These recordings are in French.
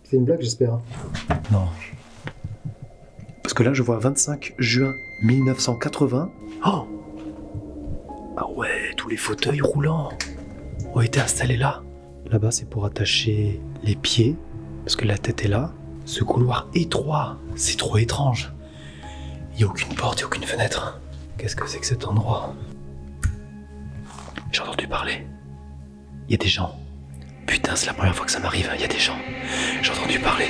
C'est une blague, j'espère. Non. Parce que là, je vois 25 juin 1980. Oh! Ah ouais, tous les fauteuils roulants ont été installés là. Là-bas, c'est pour attacher les pieds, parce que la tête est là. Ce couloir étroit, c'est trop étrange. Il n'y a aucune porte et aucune fenêtre. Qu'est-ce que c'est que cet endroit? J'ai entendu parler. Il y a des gens. Putain, c'est la première fois que ça m'arrive, il y a des gens. J'ai entendu parler.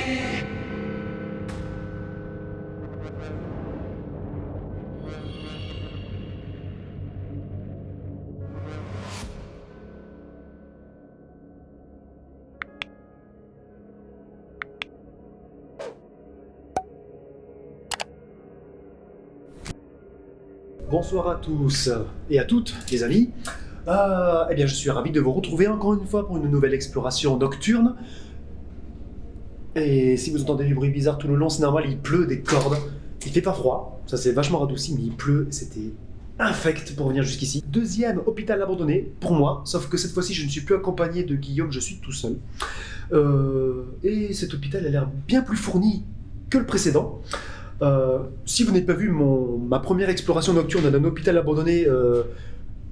Bonsoir à tous et à toutes, les amis. Eh bien, je suis ravi de vous retrouver encore une fois pour une nouvelle exploration nocturne. Et si vous entendez du bruit bizarre tout le long, c'est normal, il pleut des cordes. Il fait pas froid, ça s'est vachement radouci, mais il pleut, c'était infect pour venir jusqu'ici. Deuxième hôpital abandonné, pour moi, sauf que cette fois-ci, je ne suis plus accompagné de Guillaume, je suis tout seul. Et cet hôpital a l'air bien plus fourni que le précédent. Si vous n'avez pas vu ma première exploration nocturne d'un hôpital abandonné,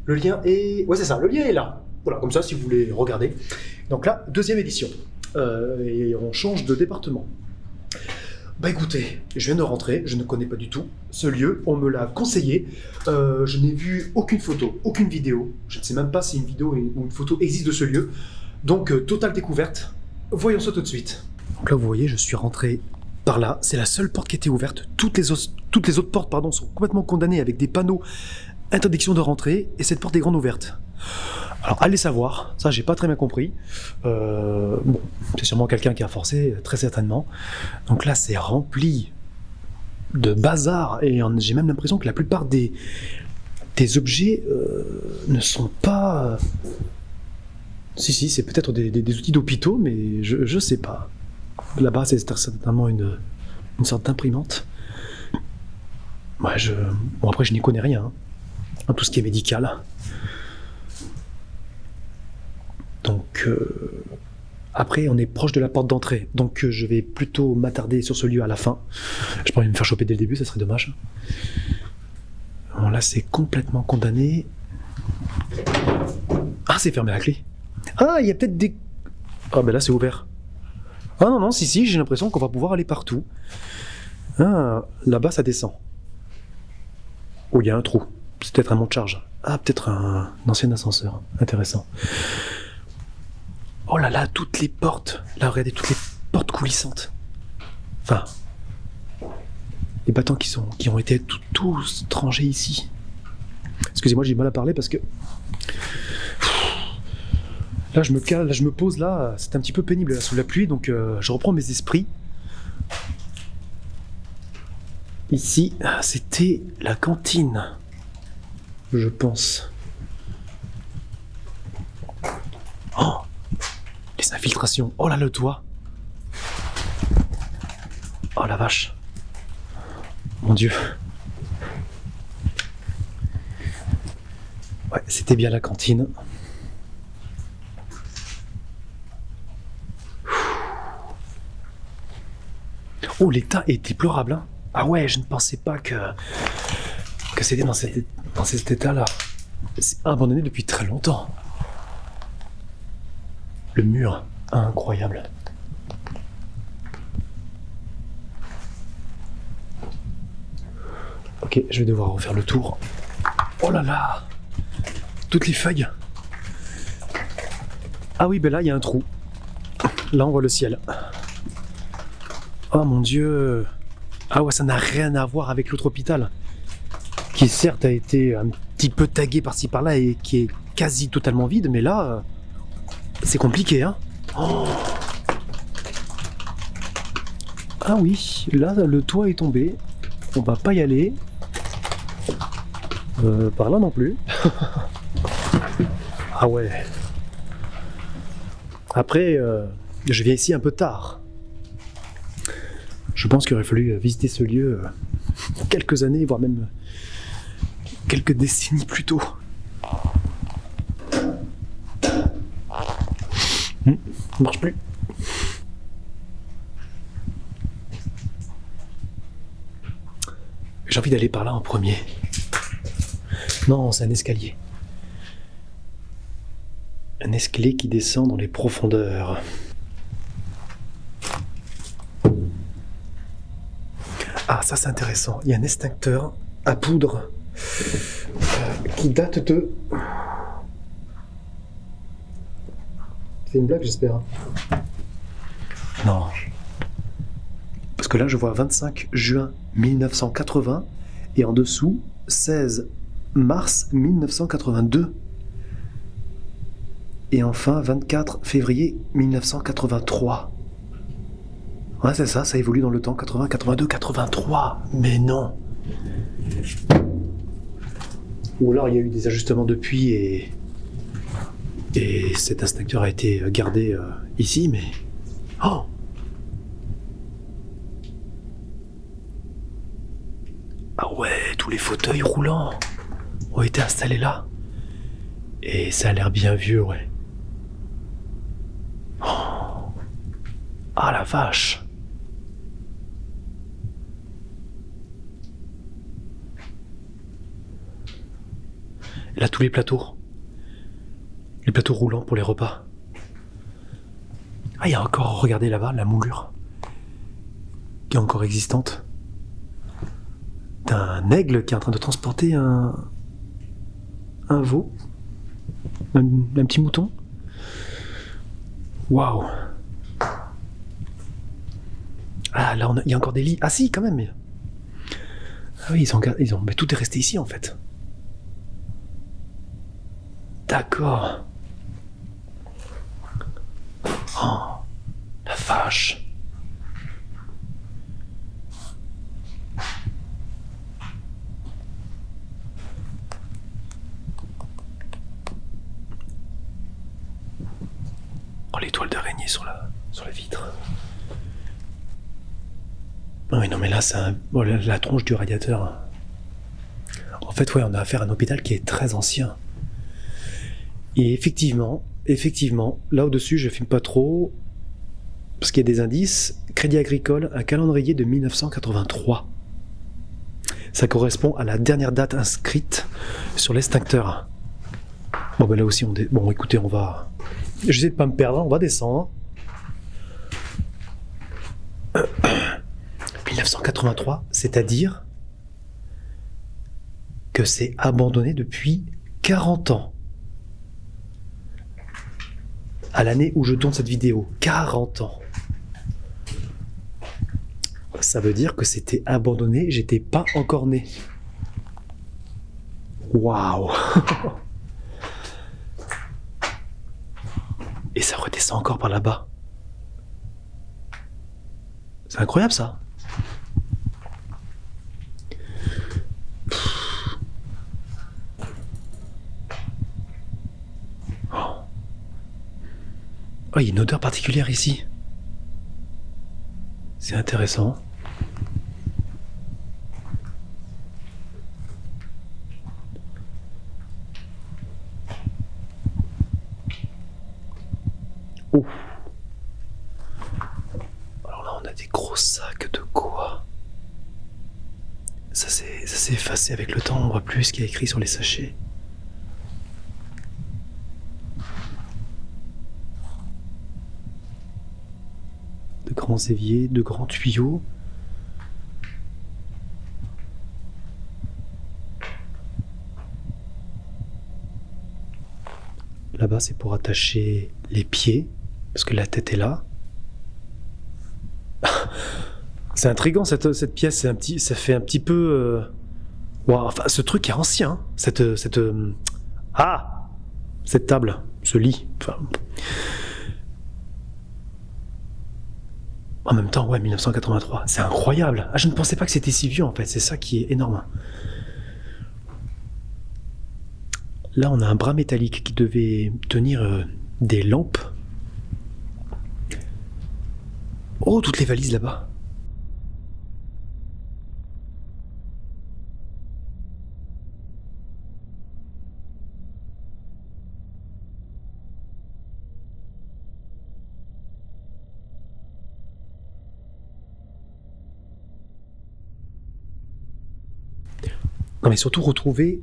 le lien est... Ouais, c'est ça, le lien est là. Voilà, comme ça, si vous voulez regarder. Donc là, deuxième édition. Et on change de département. Bah écoutez, je viens de rentrer, je ne connais pas du tout ce lieu, on me l'a conseillé. Je n'ai vu aucune photo, aucune vidéo. Je ne sais même pas si une vidéo ou une photo existe de ce lieu. Donc, totale découverte. Voyons ça tout de suite. Donc là, vous voyez, je suis rentré... par là, c'est la seule porte qui était ouverte. Toutes les autres portes sont complètement condamnées avec des panneaux interdiction de rentrer, et cette porte est grande ouverte. Alors allez savoir, ça j'ai pas très bien compris. Bon, c'est sûrement quelqu'un qui a forcé, très certainement. Donc là c'est rempli de bazar, et j'ai même l'impression que la plupart des objets ne sont pas... Si, c'est peut-être des outils d'hôpitaux, mais je sais pas. Là-bas, c'est certainement une sorte d'imprimante. Ouais, bon, après, je n'y connais rien, hein, tout ce qui est médical. Donc, après, on est proche de la porte d'entrée. Donc, je vais plutôt m'attarder sur ce lieu à la fin. Je pourrais me faire choper dès le début, ça serait dommage. Bon, là, c'est complètement condamné. Ah, c'est fermé à la clé. Ah, il y a peut-être des... Ah, ben là, c'est ouvert. Ah non, si, j'ai l'impression qu'on va pouvoir aller partout. Ah, là-bas, ça descend. Oh, il y a un trou. C'est peut-être un monte-charge. Ah, peut-être un ancien ascenseur. Intéressant. Oh là là, toutes les portes. Là, regardez, toutes les portes coulissantes. Enfin, les battants qui ont été tous rangés ici. Excusez-moi, j'ai du mal à parler parce que... Là, je me pose là, c'est un petit peu pénible là, sous la pluie, donc je reprends mes esprits. Ici, c'était la cantine, je pense. Oh, les infiltrations. Oh là, le toit. Oh la vache. Mon Dieu. Ouais, c'était bien la cantine. Oh, l'état est déplorable, hein. Ah ouais, je ne pensais pas que c'était dans cet état-là. C'est abandonné depuis très longtemps. Le mur, incroyable. Ok, je vais devoir refaire le tour. Oh là là, toutes les feuilles. Ah oui, ben là, il y a un trou. Là, on voit le ciel. Oh mon Dieu. Ah ouais, ça n'a rien à voir avec l'autre hôpital, qui certes a été un petit peu tagué par-ci par-là et qui est quasi totalement vide, mais là, c'est compliqué, hein. Oh. Ah oui, là, le toit est tombé. On va pas y aller. Par là non plus. Ah ouais. Après, je viens ici un peu tard. Je pense qu'il aurait fallu visiter ce lieu quelques années, voire même quelques décennies plus tôt. Ça marche plus. J'ai envie d'aller par là en premier. Non, c'est un escalier. Un escalier qui descend dans les profondeurs. Ah, ça c'est intéressant. Il y a un extincteur à poudre qui date de... C'est une blague, j'espère. Non. Parce que là, je vois 25 juin 1980 et en dessous, 16 mars 1982. Et enfin, 24 février 1983. Ouais, c'est ça, ça évolue dans le temps. 80, 82, 83. Mais non. Ou alors, il y a eu des ajustements depuis et cet extincteur a été gardé ici, mais... Oh! Ah ouais, tous les fauteuils roulants ont été installés là. Et ça a l'air bien vieux, ouais. Oh. Ah la vache! Et là, tous les plateaux. Les plateaux roulants pour les repas. Ah, il y a encore, regardez là-bas, la moulure. Qui est encore existante. T'as un aigle qui est en train de transporter un veau. Un petit mouton. Waouh! Ah, là, il y a encore des lits. Ah si, quand même. Ah oui, mais tout est resté ici, en fait. D'accord. Oh, la vache. Oh, les toiles d'araignée sur la vitre. Ah oui, non, mais là, c'est la tronche du radiateur. En fait, ouais, on a affaire à un hôpital qui est très ancien. Et effectivement, là au-dessus, je filme pas trop, parce qu'il y a des indices. Crédit Agricole, un calendrier de 1983. Ça correspond à la dernière date inscrite sur l'extincteur. Bon, ben là aussi, bon, écoutez, on va... J'essaie de pas me perdre, on va descendre. 1983, c'est-à-dire que c'est abandonné depuis 40 ans. À l'année où je tourne cette vidéo, 40 ans. Ça veut dire que c'était abandonné, j'étais pas encore né. Waouh! Et ça redescend encore par là-bas. C'est incroyable ça. Oh, il y a une odeur particulière ici. C'est intéressant. Oh. Alors là, on a des gros sacs de quoi? Ça s'est effacé avec le temps, on voit plus ce qu'il y a écrit sur les sachets. De grands éviers, de grands tuyaux. Là-bas, c'est pour attacher les pieds, parce que la tête est là. C'est intriguant cette pièce, ça fait un petit peu... Wow, enfin, ce truc est ancien, hein. Cette table, ce lit. Enfin... En même temps, ouais, 1983, c'est incroyable. Ah, je ne pensais pas que c'était si vieux en fait, c'est ça qui est énorme. Là, on a un bras métallique qui devait tenir des lampes. Oh, toutes les valises là-bas. Non mais surtout retrouver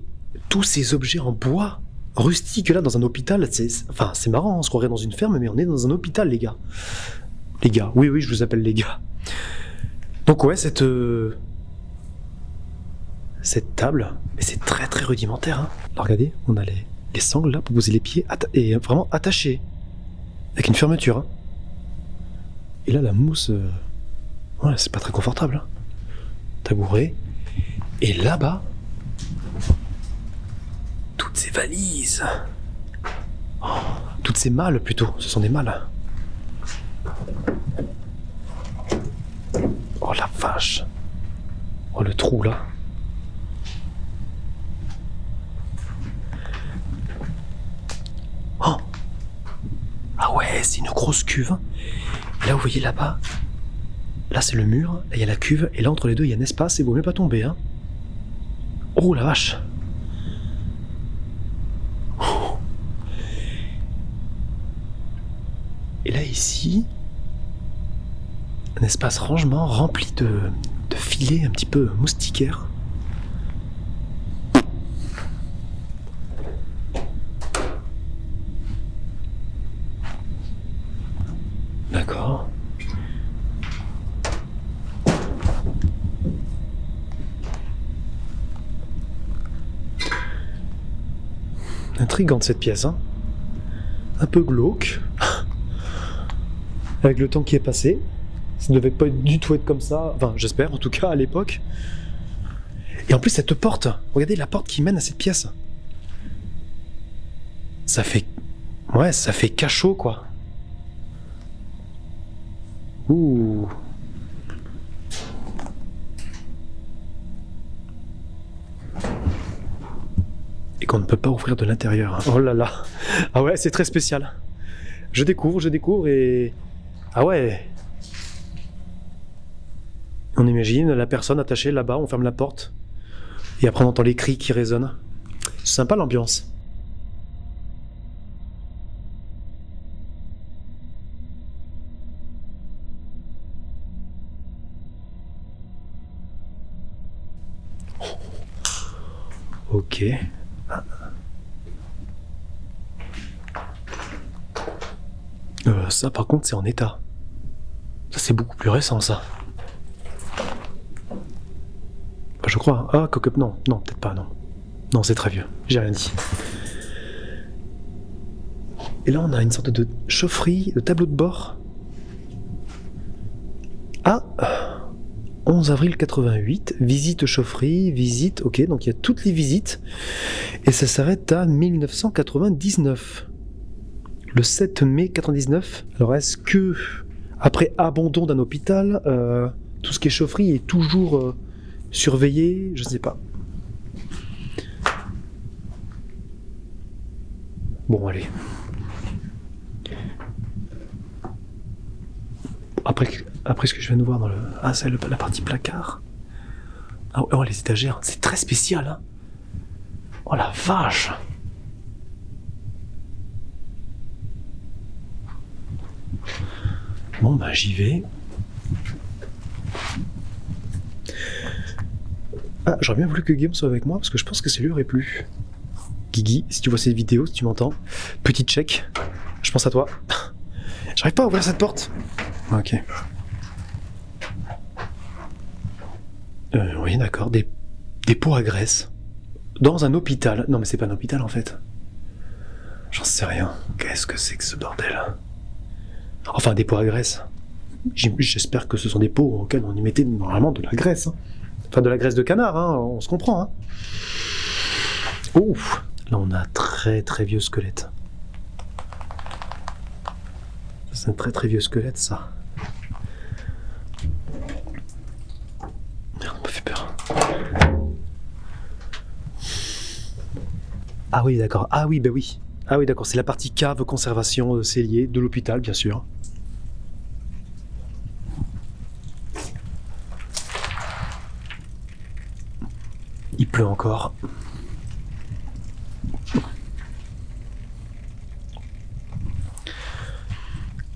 tous ces objets en bois rustiques là dans un hôpital, c'est marrant, on se croirait dans une ferme, mais on est dans un hôpital, les gars. Les gars, oui, je vous appelle les gars. Donc ouais, cette table, mais c'est très très rudimentaire. Hein. Alors regardez, on a les sangles là pour poser les pieds, et vraiment attachés, avec une fermeture. Hein. Et là, la mousse, ouais, c'est pas très confortable. Hein. Tabouret. Et là-bas, toutes ces valises. Oh, toutes ces malles plutôt, ce sont des malles. Oh la vache. Oh le trou là. Oh. Ah ouais, c'est une grosse cuve. Et là vous voyez là-bas, là c'est le mur, là il y a la cuve, et là entre les deux il y a un espace, et il vaut mieux pas tomber. Hein. Oh la vache. Oh. Et là ici, un espace rangement rempli de filets un petit peu moustiquaires. D'accord. Intrigante cette pièce, hein. Un peu glauque. Avec le temps qui est passé. Ça ne devait pas du tout être comme ça. Enfin, j'espère, en tout cas, à l'époque. Et en plus, cette porte. Regardez la porte qui mène à cette pièce. Ça fait... Ouais, ça fait cachot, quoi. Ouh. Et qu'on ne peut pas ouvrir de l'intérieur. Oh là là. Ah ouais, c'est très spécial. Je découvre et... Ah ouais. On imagine la personne attachée là-bas, on ferme la porte. Et après on entend les cris qui résonnent. C'est sympa l'ambiance. Ok. Ça par contre c'est en état. Ça c'est beaucoup plus récent ça. Je crois. Ah, coque. Non, peut-être pas, non. Non, c'est très vieux. J'ai rien dit. Et là, on a une sorte de chaufferie, de tableau de bord. Ah 11 avril 88, visite chaufferie, visite, ok, donc il y a toutes les visites. Et ça s'arrête à 1999. Le 7 mai 99. Alors, est-ce que, après abandon d'un hôpital, tout ce qui est chaufferie est toujours... surveillé, je sais pas. Bon, allez. Après ce que je viens de voir dans le... Ah, c'est la partie placard. Ah, oh, les étagères. C'est très spécial, hein. Oh la vache. Bon, bah j'y vais. Ah, j'aurais bien voulu que Guillaume soit avec moi parce que je pense que ça lui aurait plu. Guigui, si tu vois cette vidéo, si tu m'entends, petit check, je pense à toi. J'arrive pas à ouvrir cette porte. Ok. Oui, d'accord, des pots à graisse. Dans un hôpital. Non, mais c'est pas un hôpital en fait. J'en sais rien. Qu'est-ce que c'est que ce bordel? Enfin, des pots à graisse. J'espère que ce sont des pots auxquels on y mettait normalement de la graisse. Hein. Enfin, de la graisse de canard, hein, on se comprend. Hein. Ouf. Là, on a un très très vieux squelette. C'est un très très vieux squelette, ça. Merde, on m'a fait peur. Ah oui, d'accord. Ah oui, bah oui. Ah oui, d'accord. C'est la partie cave, conservation, cellier de l'hôpital, bien sûr. Il pleut encore.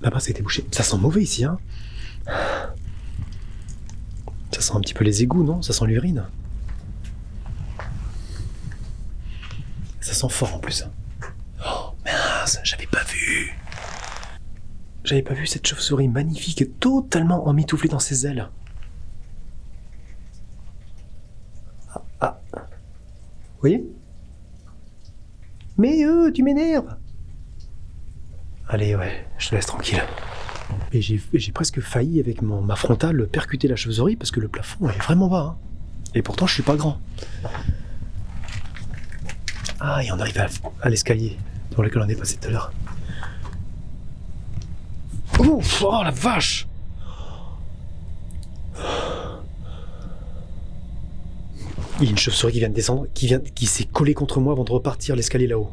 Là-bas, ça a été bouché. Ça sent mauvais ici, hein. Ça sent un petit peu les égouts, non? Ça sent l'urine. sent fort en plus. Oh mince, j'avais pas vu. J'avais pas vu cette chauve-souris magnifique, totalement emmitouflée dans ses ailes. Ah. Vous voyez? Mais tu m'énerves. Allez, ouais, je te laisse tranquille. Et j'ai presque failli, avec ma frontale, percuter la chauve-souris parce que le plafond est vraiment bas. Hein. Et pourtant, je suis pas grand. Ah, et on arrive à l'escalier dans lequel on est passé tout à l'heure. Oh la vache! Il y a une chauve-souris qui vient de descendre, qui s'est collée contre moi avant de repartir l'escalier là-haut.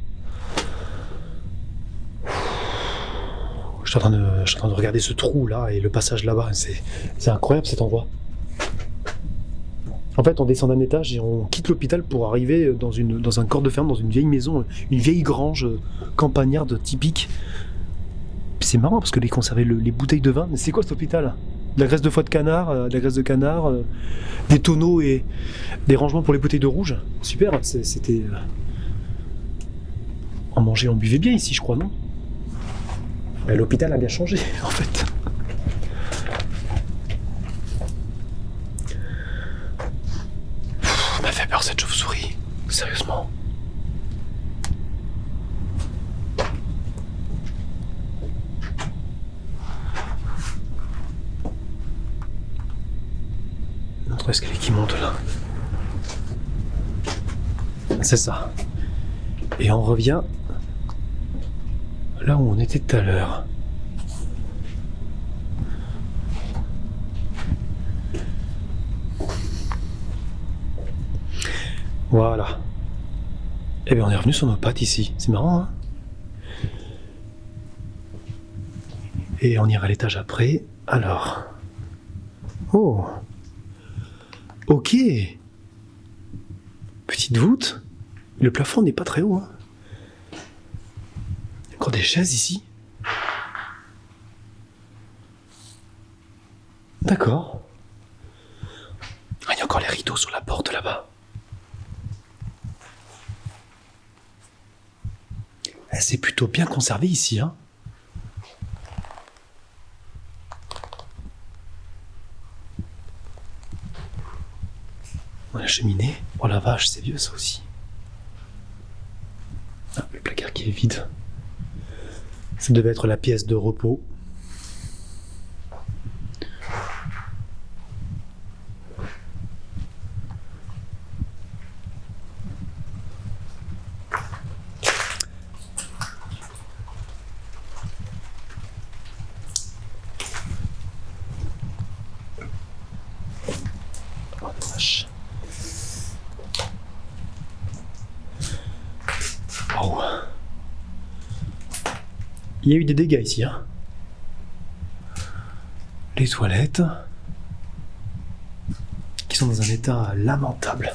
Je suis en train de regarder ce trou là et le passage là-bas. C'est incroyable cet endroit. En fait, on descend d'un étage et on quitte l'hôpital pour arriver dans un corps de ferme, dans une vieille maison, une vieille grange campagnarde typique. C'est marrant parce que les conservaient les bouteilles de vin. Mais c'est quoi cet hôpital? De la graisse de foie de canard, de la graisse de canard, des tonneaux et des rangements pour les bouteilles de rouge. Super, c'était... On mangeait, on buvait bien ici, je crois, non? L'hôpital a bien changé, en fait. M'a fait peur cette chauve-souris, sérieusement. Notre escalier qui monte là. C'est ça. Et on revient là où on était tout à l'heure. Voilà. Eh bien on est revenu sur nos pattes ici. C'est marrant, hein? Et on ira à l'étage après. Alors. Oh. Ok. Petite voûte. Le plafond n'est pas très haut, hein. Il y a encore des chaises ici. D'accord. Ah, il y a encore les rideaux sur la porte là-bas. C'est plutôt bien conservé ici, hein. La cheminée. Oh la vache, c'est vieux ça aussi. Ah, le placard qui est vide. Ça devait être la pièce de repos. Oh la vache. Oh. Il y a eu des dégâts ici, hein. Les toilettes qui sont dans un état lamentable.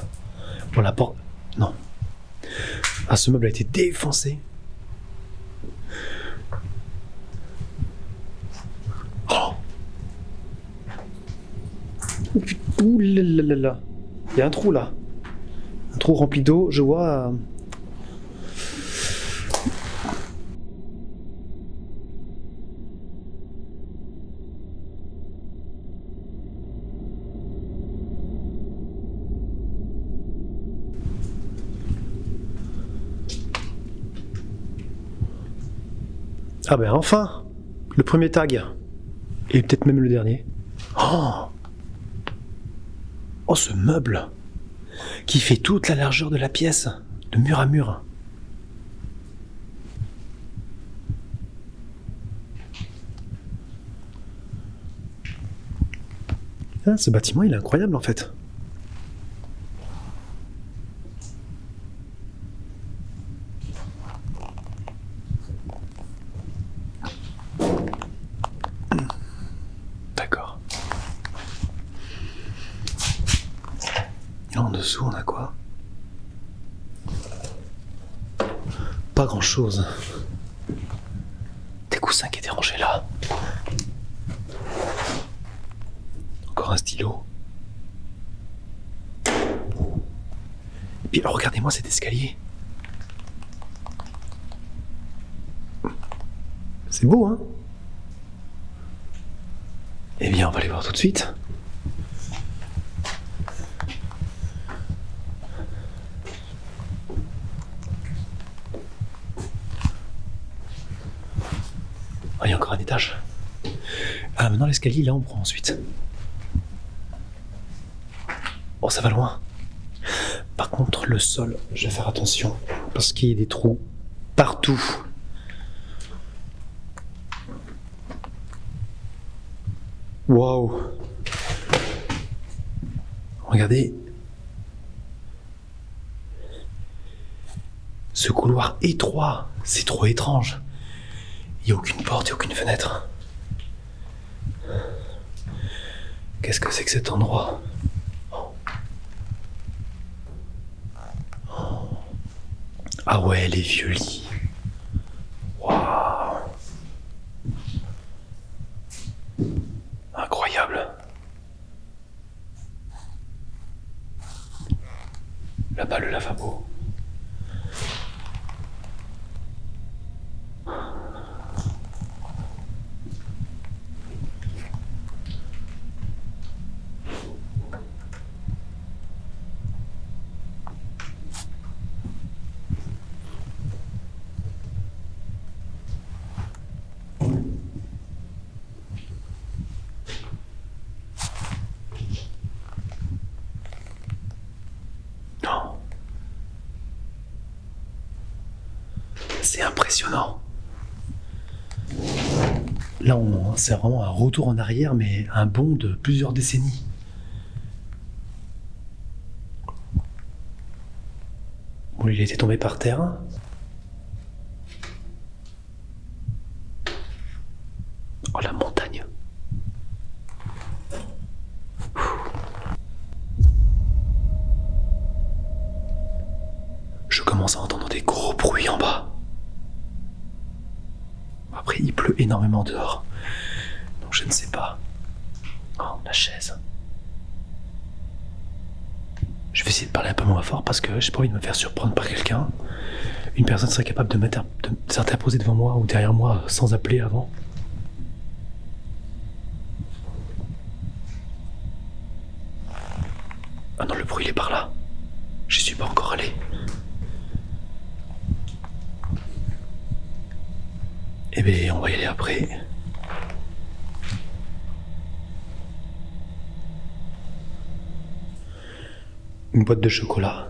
Bon, la porte... Non. Ah, ce meuble a été défoncé. Oh. Ouh là là là là. Il y a un trou là. Un trou rempli d'eau, je vois... Ah ben enfin, le premier tag, et peut-être même le dernier. Oh, oh ce meuble, qui fait toute la largeur de la pièce, de mur à mur. Ah, ce bâtiment il est incroyable en fait. En dessous, on a quoi? Pas grand chose. Des coussins qui étaient rangés là. Encore un stylo. Et puis regardez-moi cet escalier. C'est beau, hein? Eh bien, on va aller voir tout de suite. Ah, il y a encore un étage. Ah, maintenant l'escalier, là, on prend ensuite. Oh, ça va loin. Par contre, le sol, je vais faire attention. Parce qu'il y a des trous partout. Waouh. Regardez. Ce couloir étroit, c'est trop étrange. Il n'y a aucune porte, il n'y a aucune fenêtre. Qu'est-ce que c'est que cet endroit? Ah ouais, les vieux lits. Waouh. Incroyable. Là-bas, le lavabo. Non. C'est impressionnant. Là, c'est vraiment un retour en arrière, mais un bond de plusieurs décennies. Bon, il était tombé par terre. Oh, la montagne. Je commence à entendre des gros bruits en bas. Après, il pleut énormément dehors. Donc je ne sais pas. Oh, la chaise. Je vais essayer de parler un peu moins fort parce que j'ai pas envie de me faire surprendre par quelqu'un. Une personne serait capable de s'interposer devant moi ou derrière moi sans appeler avant. Ah non, le bruit il est par là. J'y suis pas encore allé. Eh bien, on va y aller après. Une boîte de chocolat.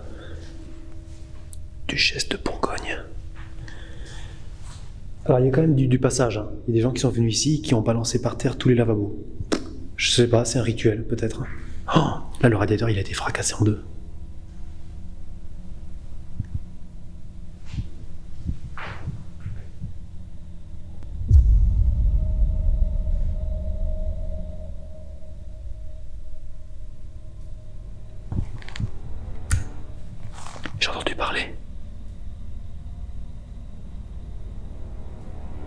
Duchesse de Bourgogne. Alors, il y a quand même du passage. Hein. Il y a des gens qui sont venus ici qui ont balancé par terre tous les lavabos. Je sais pas, c'est un rituel, peut-être. Oh, là, le radiateur, il a été fracassé en deux. J'ai entendu parler.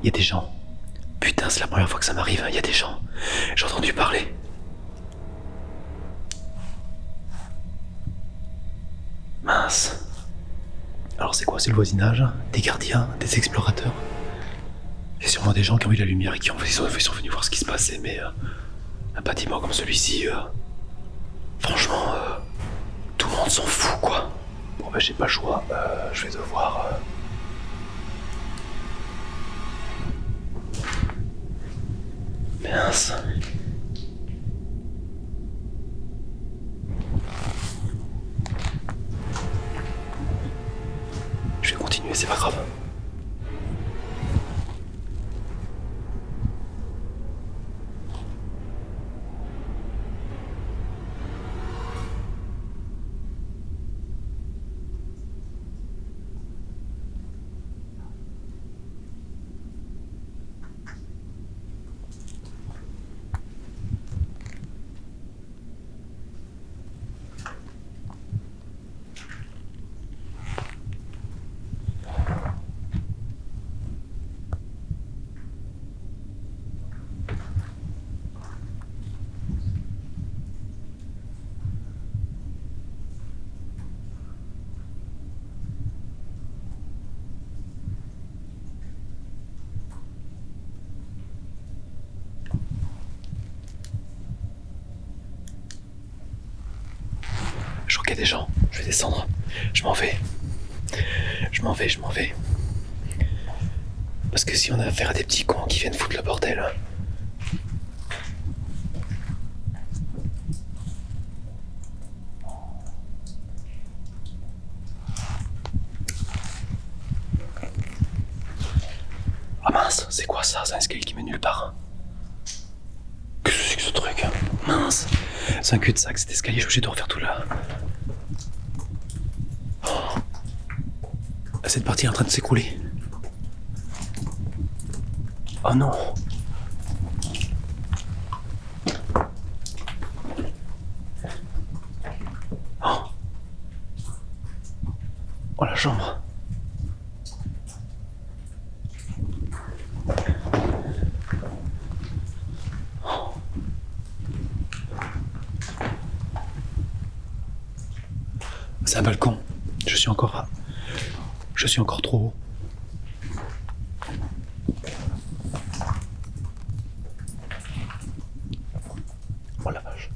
Il y a des gens. Putain, c'est la première fois que ça m'arrive. Il y a des gens. J'ai entendu parler. Mince. Alors c'est quoi? C'est le voisinage? Des gardiens? Des explorateurs? C'est sûrement des gens qui ont vu la lumière et qui sont venus voir ce qui se passait, mais un bâtiment comme celui-ci, franchement, tout le monde s'en fout, quoi. Bon bah j'ai pas le choix, je vais devoir... Mince. Je vais continuer, c'est pas grave. qu'il y a des gens. Je vais descendre. Je m'en vais. Je m'en vais. Parce que si on a affaire à des petits cons qui viennent foutre le bordel... Ah mince, c'est quoi ça? C'est un escalier qui mène nulle part. Qu'est-ce que c'est que ce truc? Mince, c'est un cul-de-sac cet escalier, je suis obligé de refaire tout là. Oh. Cette partie est en train de s'écrouler. Oh non. Oh, oh la chambre. C'est un balcon. Je suis encore trop haut. Oh la vache.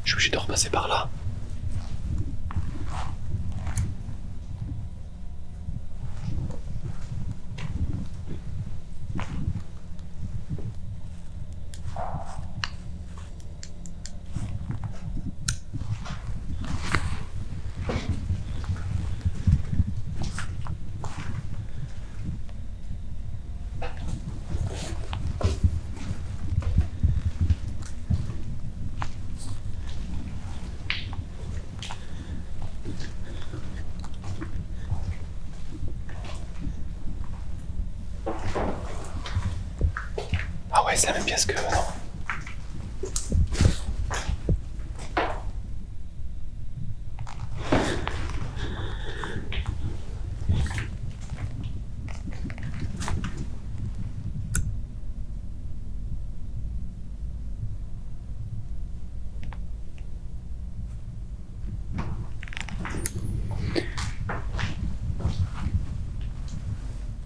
Je suis obligé de repasser par là. Ah ouais, c'est la même pièce que... Non.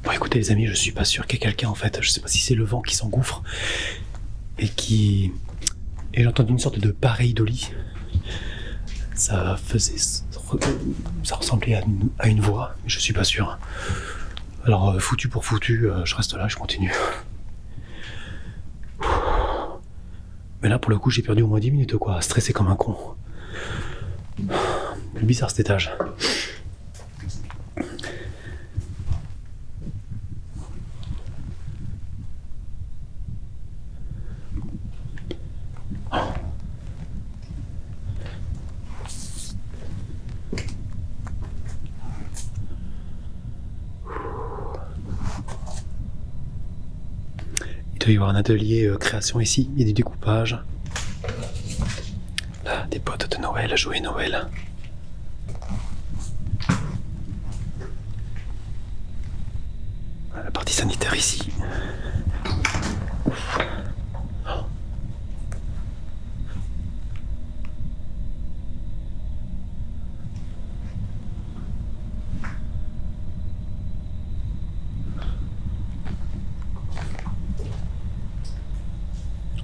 Bon écoutez les amis, je suis pas sûr qu'il y ait quelqu'un en fait. Je sais pas si c'est le vent qui s'engouffre et qui... Et j'ai entendu une sorte de pareidolie. Ça faisait... Ça ressemblait à une voix, mais je suis pas sûr. Alors foutu pour foutu, je reste là, je continue. Mais là pour le coup j'ai perdu au moins 10 minutes quoi, stressé comme un con. C'est bizarre cet étage. Il doit y avoir un atelier création ici, il y a du découpage. Là, des potes de Noël, jouer Noël. La partie sanitaire ici.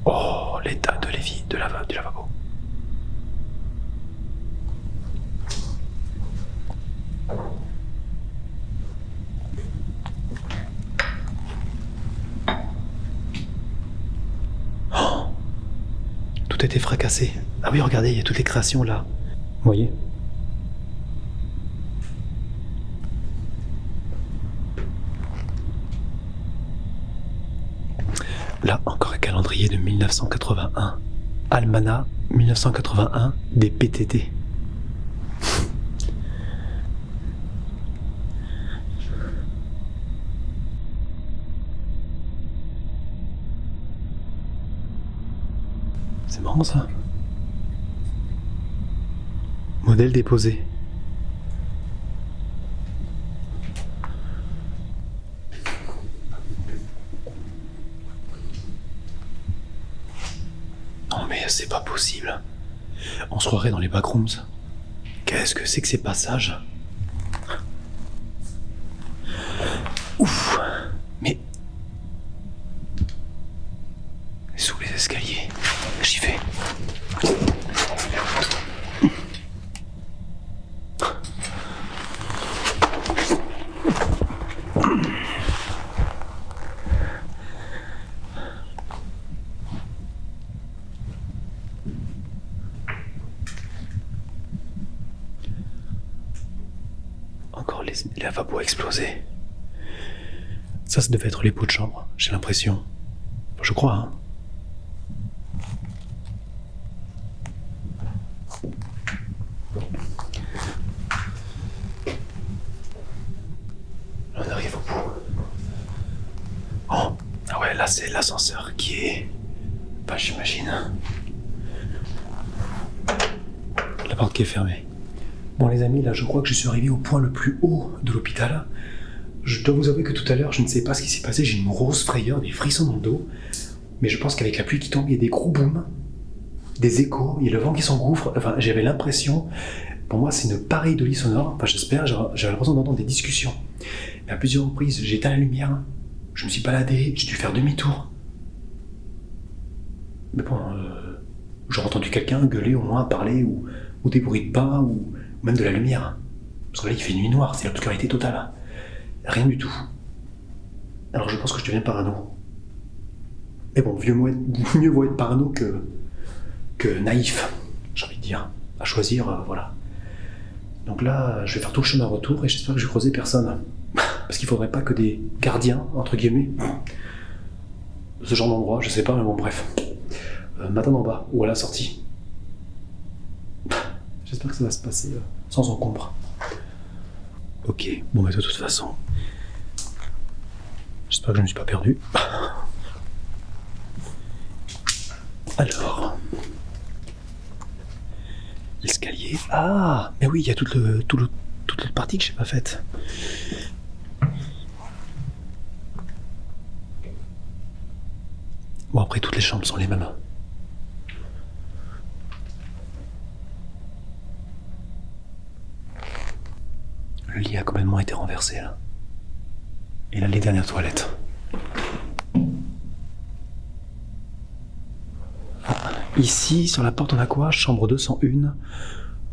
Oh, l'état de l'évier, du lavabo. Oh, tout a été fracassé. Ah oui, regardez, il y a toutes les créations là. Vous voyez ? Là, encore un calendrier de 1981. Almanach 1981 des PTT. C'est marrant ça. Modèle déposé. Non mais c'est pas possible. On se croirait dans les backrooms. Qu'est-ce que c'est que ces passages? Ouf. Mais... sous les escaliers. J'y vais. Encore les lavabos explosés. Ça devait être les pots de chambre, j'ai l'impression. Je crois, hein. On arrive au bout. Oh, ah ouais, là c'est l'ascenseur qui est... Bah j'imagine. La porte qui est fermée. Bon les amis, là je crois que je suis arrivé au point le plus haut de l'hôpital. Je dois vous avouer que tout à l'heure, je ne sais pas ce qui s'est passé, j'ai une grosse frayeur, des frissons dans le dos. Mais je pense qu'avec la pluie qui tombe, il y a des gros booms, des échos, il y a le vent qui s'engouffre. Enfin, j'avais l'impression, pour moi c'est une pareidolie sonore, enfin j'espère, j'avais l'impression d'entendre des discussions. Mais à plusieurs reprises, j'ai éteint la lumière, je me suis baladé, j'ai dû faire demi-tour. Mais bon, j'aurais entendu quelqu'un gueuler au moins, parler, ou des bruits de pas, ou même de la lumière. Parce que là il fait nuit noire, c'est l'obscurité totale. Rien du tout. Alors je pense que je deviens parano. Mais bon, mieux vaut être parano que naïf, j'ai envie de dire. À choisir, voilà. Donc là, je vais faire tout le chemin retour et j'espère que je vais croiser personne. Parce qu'il faudrait pas que des gardiens, entre guillemets, de ce genre d'endroit, je sais pas, mais bon, bref. M'attendre en bas, ou à la sortie. J'espère que ça va se passer sans encombre. Ok, bon bah de toute façon, j'espère que je ne me suis pas perdu. Alors, l'escalier. Ah, mais oui, il y a toute l'autre partie que j'ai pas faite. Bon après toutes les chambres sont les mêmes. Le lit a complètement été renversé là. Et là les dernières toilettes. Ici, sur la porte, on a quoi? Chambre 201,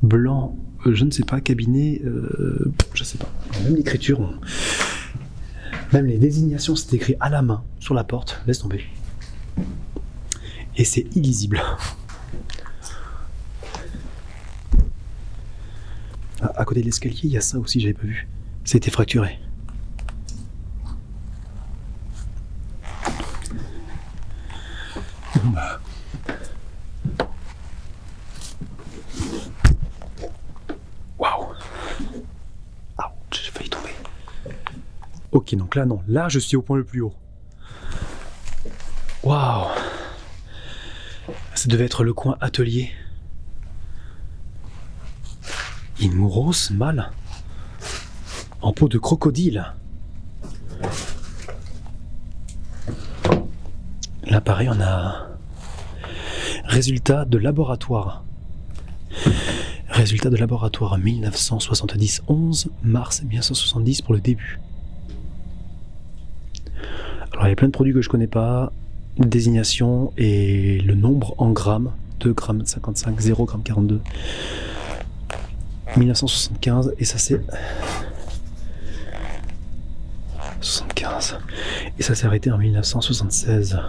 blanc, je ne sais pas, cabinet, je sais pas. Même l'écriture, même les désignations, c'est écrit à la main sur la porte, laisse tomber. Et c'est illisible. À côté de l'escalier, il y a ça aussi, j'avais pas vu. C'était fracturé. Bon bah... Waouh. Ah, j'ai failli tomber. Ok, donc là non, là je suis au point le plus haut. Waouh. Ça devait être le coin atelier. Une grosse malle en peau de crocodile. Là pareil, on a résultat de laboratoire. Résultat de laboratoire 1970, 11 mars 1970 pour le début. Alors il y a plein de produits que je connais pas, désignation et le nombre en grammes, 2 grammes 55, 0 grammes 42. 1975 et ça c'est 75 et ça s'est arrêté en 1976.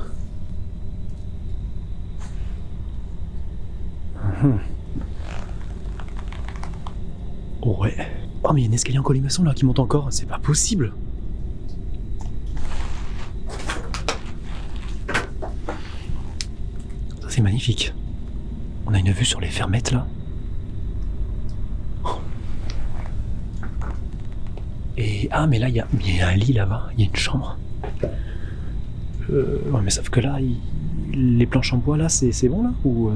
Ouais. Oh mais il y a un escalier en colimaçon là qui monte encore, c'est pas possible. Ça c'est magnifique. On a une vue sur les fermettes là. Et ah mais là il y a un lit là-bas, il y a une chambre. Ouais mais sauf que là, les planches en bois là, c'est bon là ou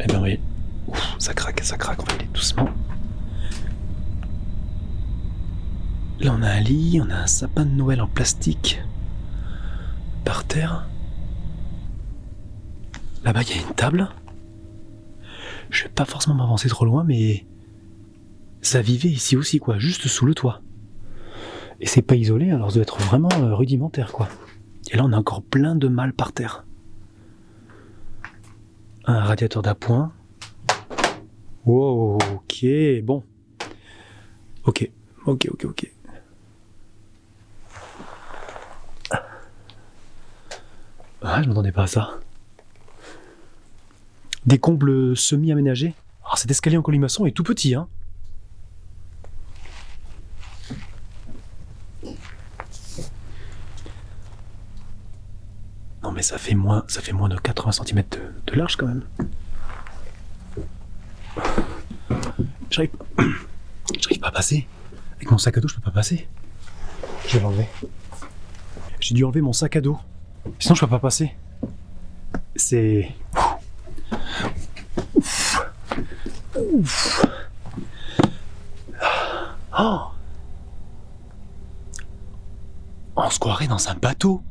Eh ben oui. Ouf, ça craque, on va y aller doucement. Là on a un lit, on a un sapin de Noël en plastique par terre. Là-bas il y a une table. Je vais pas forcément m'avancer trop loin, mais ça vivait ici aussi quoi, juste sous le toit. Et c'est pas isolé, alors ça doit être vraiment rudimentaire quoi. Et là on a encore plein de malles par terre. Un radiateur d'appoint. Wow, ok, bon. Ok. Ah, je m'attendais pas à ça. Des combles semi-aménagés. Alors cet escalier en colimaçon est tout petit, hein. Non mais ça fait moins de 80 cm de large quand même. J'arrive pas à passer. Avec mon sac à dos, je peux pas passer. Je vais l'enlever. J'ai dû enlever mon sac à dos. Sinon, je peux pas passer. C'est... Ouf. Oh. On se croirait dans un bateau.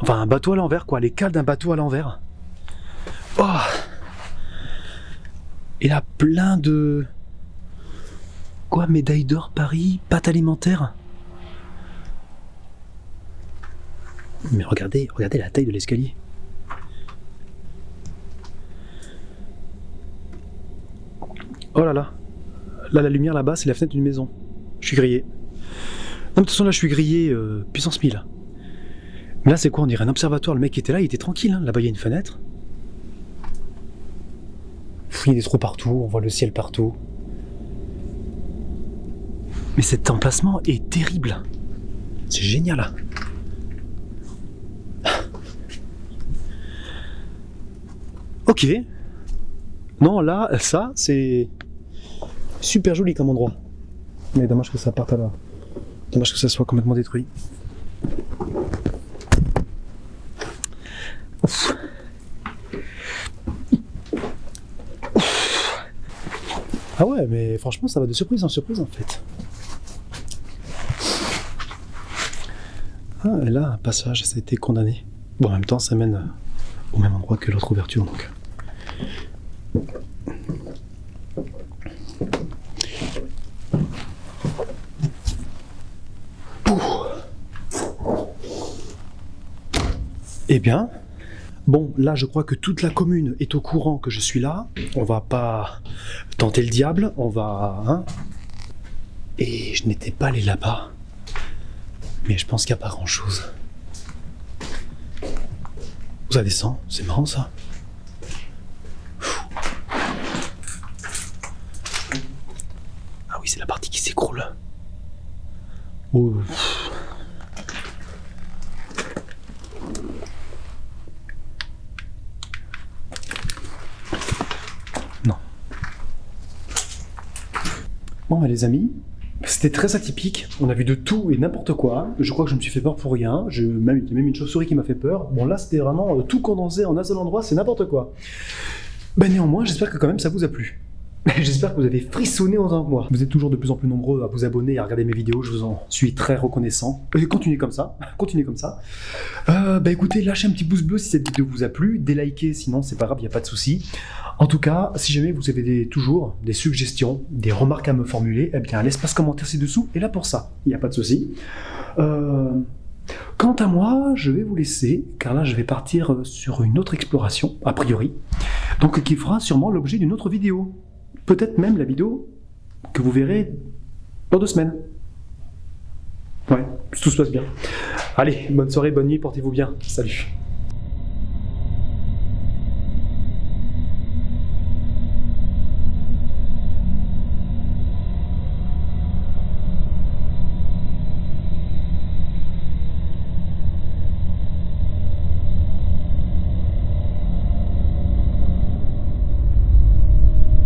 Enfin, un bateau à l'envers, quoi. Les cales d'un bateau à l'envers. Oh. Et là, plein de... Quoi, médaille d'or Paris, pâte alimentaire. Mais regardez la taille de l'escalier. Oh là là. Là, la lumière là-bas, c'est la fenêtre d'une maison. Je suis grillé. Non, de toute façon, là, je suis grillé puissance 1000. Mais là, c'est quoi? On dirait un observatoire. Le mec qui était là, il était tranquille. Hein. Là-bas, il y a une fenêtre. Il y a des trous partout, on voit le ciel partout. Mais cet emplacement est terrible. C'est génial. Ok. Non, là, ça, c'est super joli comme endroit. Mais dommage que ça parte à là. Dommage que ça soit complètement détruit. Ouf. Ah ouais, mais franchement, ça va de surprise en surprise en fait. Ah, et là, un passage, ça a été condamné. Bon, en même temps, ça mène au même endroit que l'autre ouverture, donc. Eh bien, bon, là, je crois que toute la commune est au courant que je suis là. On va pas tenter le diable, on va... Hein. Et je n'étais pas allé là-bas. Mais je pense qu'il n'y a pas grand-chose. Ça descend, c'est marrant ça. Ah oui, c'est la partie qui s'écroule. Oh. Non. Bon, les amis, c'était très atypique. On a vu de tout et n'importe quoi. Je crois que je me suis fait peur pour rien. Il y a même une chauve-souris qui m'a fait peur. Bon, là, c'était vraiment tout condensé en un seul endroit. C'est n'importe quoi. Ben néanmoins, j'espère que quand même ça vous a plu. J'espère que vous avez frissonné autant que moi. Vous êtes toujours de plus en plus nombreux à vous abonner et à regarder mes vidéos, je vous en suis très reconnaissant. Et continuez comme ça, continuez comme ça. Bah écoutez, lâchez un petit pouce bleu si cette vidéo vous a plu, délikez sinon c'est pas grave, il n'y a pas de souci. En tout cas, si jamais vous avez toujours des suggestions, des remarques à me formuler, eh bien l'espace commentaire ci-dessous est là pour ça, il n'y a pas de souci. Quant à moi, je vais vous laisser, car là je vais partir sur une autre exploration, a priori, donc qui fera sûrement l'objet d'une autre vidéo. Peut-être même la vidéo que vous verrez dans 2 semaines. Ouais, tout se passe bien. Allez, bonne soirée, bonne nuit, portez-vous bien. Salut.